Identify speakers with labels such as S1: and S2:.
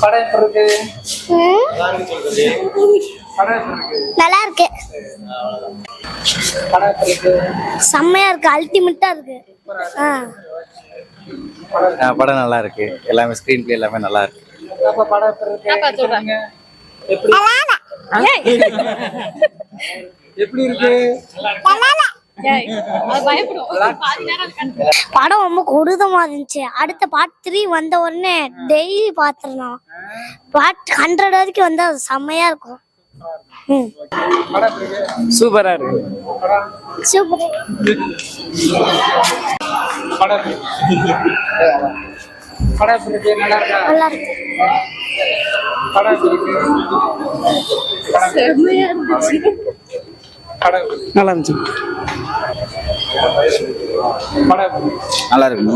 S1: படம் எப்படி இருக்கு?
S2: நல்லா இருக்கு.
S1: படம் எப்படி இருக்கு?
S2: செம்மையா இருக்கு, அல்டிமேட்டா இருக்கு.
S3: படம் நல்லா இருக்கு. எல்லாமே ஸ்கிரீன் பிளே எல்லாமே நல்லா இருக்கு.
S1: படம் எப்படி இருக்கு? எப்படி இருக்கு?
S2: படம் ரொம்ப கொடூரமா இருந்துச்சு. அடுத்த பார்ட் 3 வந்த உடனே டெய்லி பாத்துறோம். பார்ட் 100 வரைக்கும் வந்தா செம்மையா இருக்கும்.
S1: சூப்பரா இருக்கு.
S2: சூப்பர்.
S1: படம் எப்படி இருக்கு? நல்லா இருக்கா?
S2: நல்லா இருக்கு.
S1: படம் எப்படி இருக்கு?
S2: செம்மையா இருந்துச்சு.
S1: நல்லா இருந்துச்சு.
S3: நல்லா இருக்கு.